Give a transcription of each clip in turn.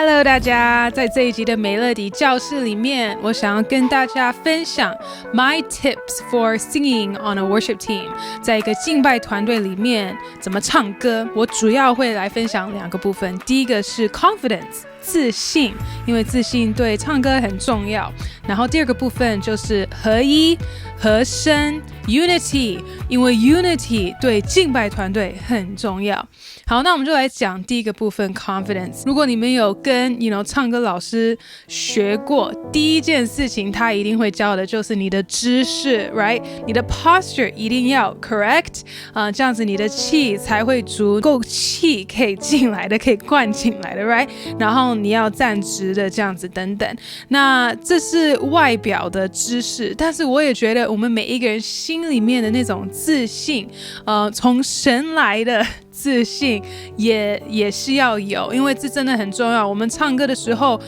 Hello， 大家，在这一集的美乐迪教室里面，我想要跟大家分享 my tips for singing on a worship team。在一个敬拜团队里面，怎么唱歌？我主要会来分享两个部分。第一个是 confidence。自信，因为自信对唱歌很重要。然后第二个部分就是合一、和声 unity， 因为 unity 对敬拜团队很重要。好，那我们就来讲第一个部分 confidence。如果你们有跟唱歌老师学过，第一件事情他一定会教的就是你的姿势 right， 你的 posture 一定要 correct，这样子你的气才会足够气可以进来的，可以灌进来的 right， 然后你要站直的这样子等等。那这是外表的姿势，但是我也觉得我们每一个人心里面的那种自信，从神来的自信也是要有，因为这真的很重要。我们唱歌的时候，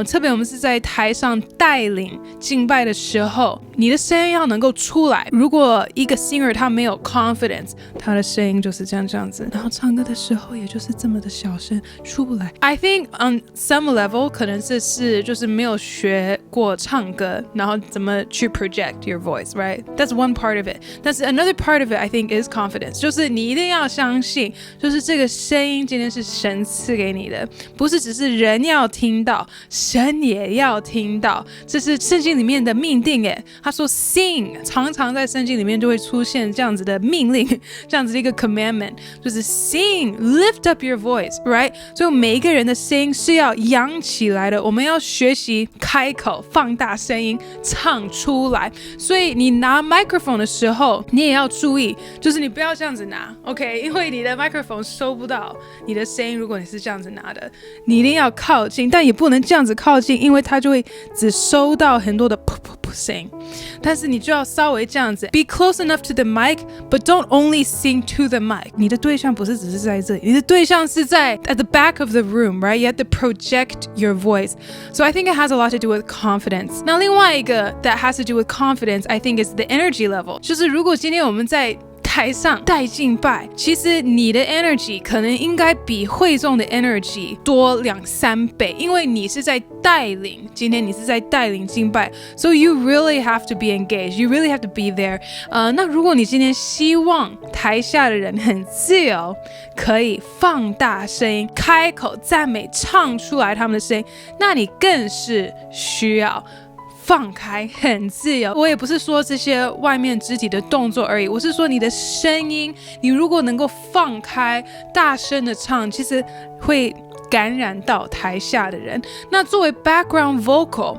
特别我们是在台上带领敬拜的时候，你的声音要能够出来。如果一个 singer 他没有 confidence， 他的声音就是这样子，然后唱歌的时候也就是这么的小声，出不来。I think on some level 可能是就是没有学过唱歌，然后怎么去 project your voice, right? That's one part of it. 但是 another part of it I think is confidence， 就是你一定要相信，就是这个声音今天是神赐给你的，不是只是人要听到，神也要听到。这是圣经里面的命定耶。他说 sing， 常常在圣经里面就会出现这样子的命令，这样子的一个 commandment， 就是 sing lift up your voice right。 所以每一个人的声音是要扬起来的，我们要学习开口放大声音唱出来。所以你拿 microphone 的时候你也要注意，就是你不要这样子拿 OK， 因为你的 microphone 收不到你的声音。如果你是这样子拿的，你一定要靠近，但也不能这样子靠近，因为它就会只收到很多的噗噗噗声音。但是你就要稍微这样子 be close enough to the mic but don't only sing to the mic。 你的对象不是只是在这里，你的对象是在 at the back of the room right， you have to project your voice. So I think it has a lot to do with confidence. 那另外一个 that has to do with confidence I think is the energy level， 就是如果今天我们在台上带敬拜，其实你的 energy 可能应该比会众的 energy 多2-3倍，因为你是在带领，今天你是在带领敬拜 so you really have to be engaged, you really have to be there。 那如果你今天希望台下的人很自由，可以放大声音开口赞美唱出来他们的声音，那你更是需要放开很自由。我也不是说这些外面肢体的动作而已，我是说你的声音，你如果能够放开大声的唱，其实会感染到台下的人。那作为 background vocal，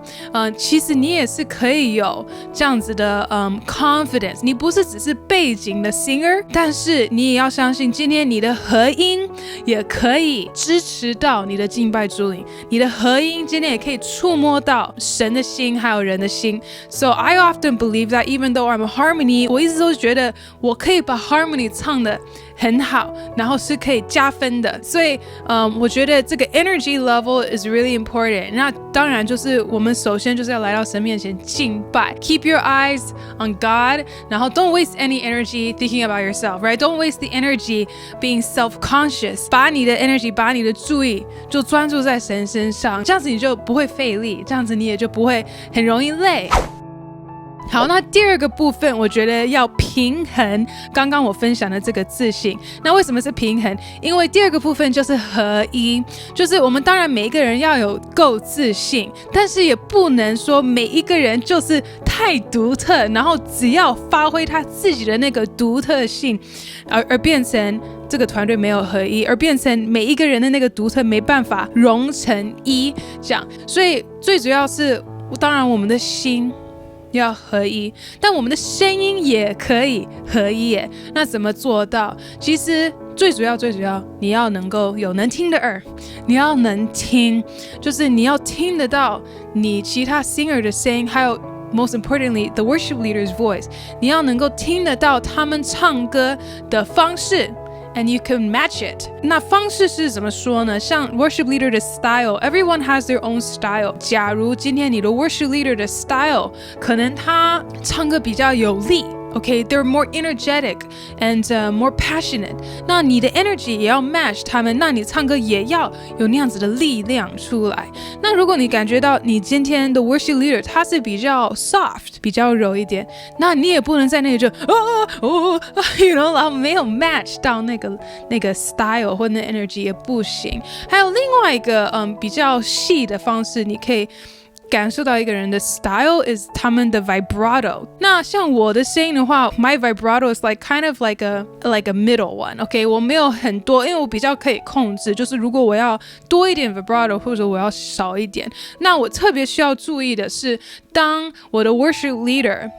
其实你也是可以有这样子的confidence， 你不是只是背景的 singer， 但是你也要相信今天你的和音也可以支持到你的敬拜主领，你的和音今天也可以触摸到神的心还有人的心。 So I often believe that even though I'm a harmony， 我一直都觉得我可以把 harmony 唱得很好，然后是可以加分的。所以我觉得这个 energy level is really important。 那当然就是我们首先就是要来到神面前敬拜， keep your eyes on God， 然后 don't waste any energy thinking about yourself right， don't waste the energy being self-conscious， 把你的 energy 把你的注意就专注在神身上，这样子你就不会费力，这样子你也就不会很容易累。好，那第二个部分我觉得要平衡刚刚我分享的这个自信。那为什么是平衡？因为第二个部分就是合一，就是我们当然每一个人要有够自信，但是也不能说每一个人就是太独特，然后只要发挥他自己的那个独特性，而变成这个团队没有合一，而变成每一个人的那个独特没办法融成一这样。所以最主要是当然我们的心要合一，但我们的声音也可以合一耶。那怎么做到？其实最主要你要能够有能听的耳，你要能听，就是你要听得到你其他 singer 的声音，还有most importantly the worship leader's voice， 你要能够听得到他们唱歌的方式，and you can match it。 那方式是怎么说呢？像 worship leader 的 style， everyone has their own style。 假如今天你的 worship leader 的 style 可能他唱歌比较有力 Okay, they're more energetic and more passionate. 那你的 energy 也要 match 他们，那你唱歌也要有那样子的力量出来。那如果你感觉到你今天的 worship leader 他是比较 soft 比较柔一点，那你也不能在那里就you know 然后没有 match 到那个 style 或那 energy 也不行。还有另外一个比较细的方式，你可以感受到一个人的 style is 他们的 vibrato。 那像我的声音的话 my vibrato is kind of like a middle one. OK, 我没有很多，因为我比较可以控制，就是如果我要多一点 vibrato 或者我要少一点。那我特别需要注意的是，当我的 worship leader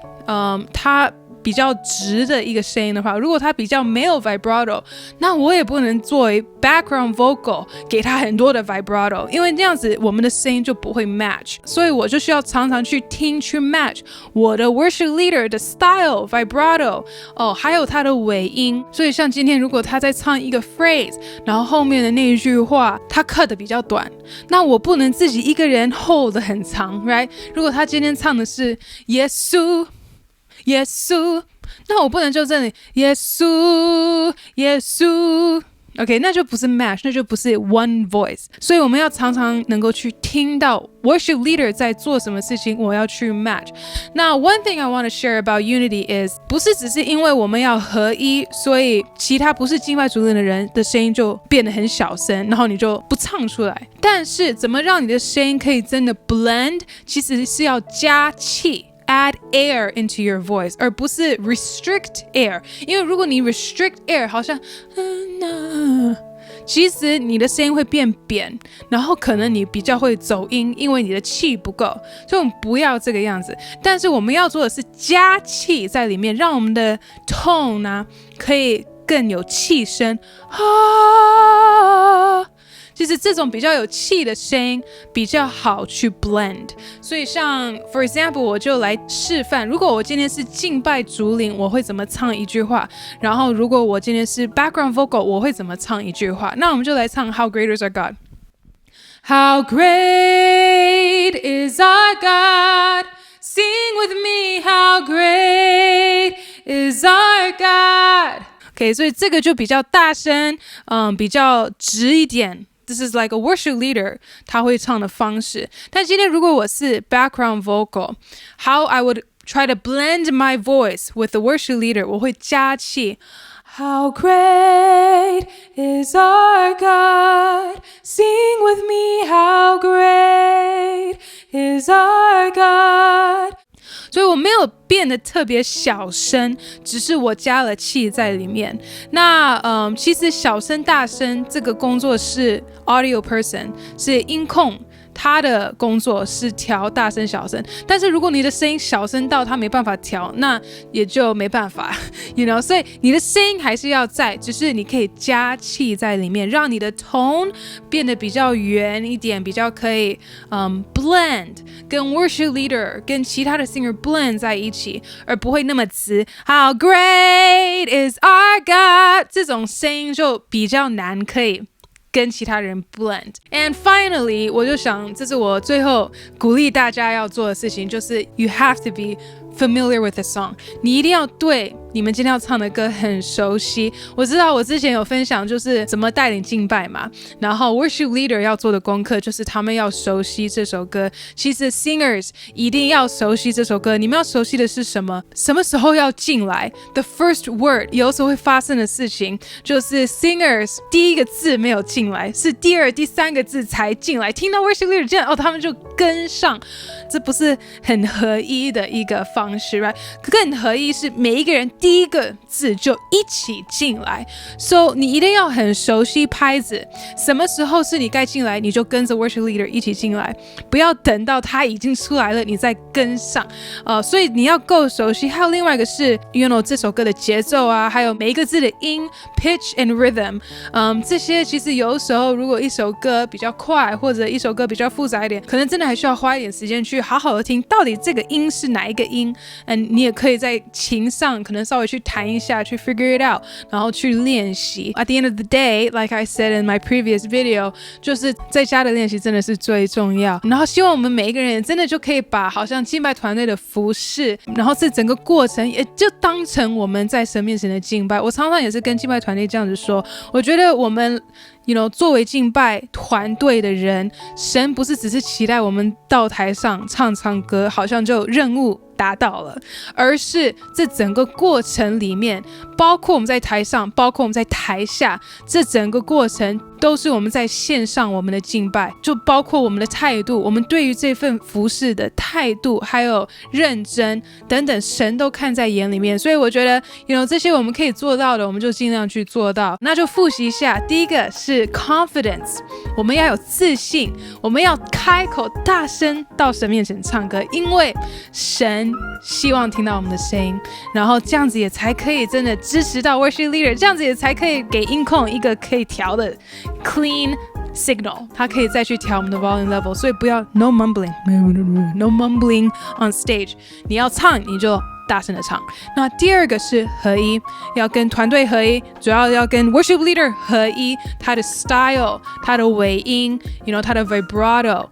他比较直的一个声音的话，如果他比较没有 vibrato， 那我也不能作为 background vocal 给他很多的 vibrato， 因为这样子我们的声音就不会 match。 所以我就需要常常去听去 match 我的 worship leader 的 style vibrato 还有他的尾音。所以像今天如果他在唱一个 phrase， 然后后面的那一句话他 cut 的比较短，那我不能自己一个人 hold 得很长 right？ 如果他今天唱的是耶稣耶稣，那我不能就这里耶稣耶稣 OK， 那就不是 match， 那就不是 one voice。 所以我们要常常能够去听到 worship leader 在做什么事情，我要去 match。 那 one thing I want to share about unity is 不是只是因为我们要合一，所以其他不是敬拜主领的人的声音就变得很小声，然后你就不唱出来。但是怎么让你的声音可以真的 blend， 其实是要加气，add air into your voice， 而不是 restrict air。 因为如果你 restrict air 好像其实你的声音会变扁，然后可能你比较会走音，因为你的气不够。所以我们不要这个样子，但是我们要做的是加气在里面，让我们的 tone 啊可以更有气声其实这种比较有气的声音比较好去 blend。 所以像 for example 我就来示范，如果我今天是敬拜主领我会怎么唱一句话，然后如果我今天是 background vocal 我会怎么唱一句话。那我们就来唱 How great is our God。 How great is our God, sing with me, how great is our God。 OK， 所以这个就比较大声比较直一点。This is like a worship leader 他会唱的方式。但今天如果我是 background vocal， how I would try to blend my voice with the worship leader， 我会加气。 How great is our God, sing with me, how great is our God。 所以我没有变得特别小声，只是我加了气在里面。那其实小声大声这个工作是 audio person， 是音控，他的工作是调大声小声。但是如果你的声音小声到他没办法调，那也就没办法you know， 所以你的声音还是要在，只是你可以加气在里面，让你的 tone 变得比较圆一点，比较可以blend 跟 worship leader 跟其他的 singer blend 在一起，而不会那么直。 How great is our God， 这种声音就比较难可以跟其他人 blend。 And finally 我就想这是我最后鼓励大家要做的事情，就是 you have to be familiar with the song， 你一定要对你们今天要唱的歌很熟悉。我知道我之前有分享就是怎么带领敬拜嘛，然后 worship leader 要做的功课就是他们要熟悉这首歌。其实 singers 一定要熟悉这首歌。你们要熟悉的是什么？什么时候要进来 the first word， 有时候会发生的事情就是 singers 第一个字没有进来，是第二第三个字才进来，听到 worship leader 这样他们就跟上。这不是很合一的一个方式 right？ 更合一是每一个人第一个字就一起进来。 So 你一定要很熟悉拍子，什么时候是你该进来你就跟着 worship leader 一起进来，不要等到他已经出来了你再跟上所以你要够熟悉。还有另外一个是 you know 这首歌的节奏啊，还有每一个字的音 pitch and rhythm， 这些其实有时候如果一首歌比较快或者一首歌比较复杂一点，可能真的还需要花一点时间去好好的听到底这个音是哪一个音。你也可以在琴上可能稍稍微去弹一下，去 figure it out， 然后去练习。At the end of the day, like I said in my previous video， 就是在家的练习真的是最重要。然后希望我们每一个人真的就可以把好像敬拜团队的服事，然后这整个过程也就当成我们在神面前的敬拜。我常常也是跟敬拜团队这样子说，我觉得我们作为敬拜团队的人，神不是只是期待我们到台上唱歌，好像就任务达到了，而是这整个过程里面，包括我们在台上，包括我们在台下，这整个过程都是我们在献上我们的敬拜，就包括我们的态度，我们对于这份服事的态度，还有认真等等，神都看在眼里面。所以我觉得这些我们可以做到的，我们就尽量去做到。那就复习一下，第一个是 confidence， 我们要有自信，我们要开口大声到神面前唱歌，因为神希望听到我们的声音，然后这样子也才可以真的支持到 worship leader， 这样子也才可以给音控一个可以调的 clean signal， 它可以再去调我们的 volume level， 所以不要 no mumbling on stage， 你要唱你就大声的唱。那第二个是合一，要跟团队合一，主要要跟 worship leader 合一，他的 style， 他的尾音他的 vibrato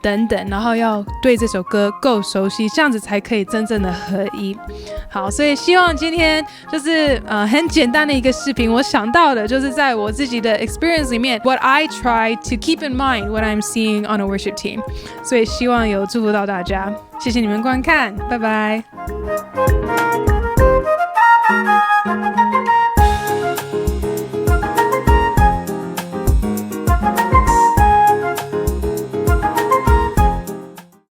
等等，然后要对这首歌够熟悉，这样子才可以真正的合一。好，所以希望今天就是很简单的一个视频，我想到的就是在我自己的 experience 里面 what I try to keep in mind when I'm seeing on a worship team， 所以希望有祝福到大家，谢谢你们观看，拜拜。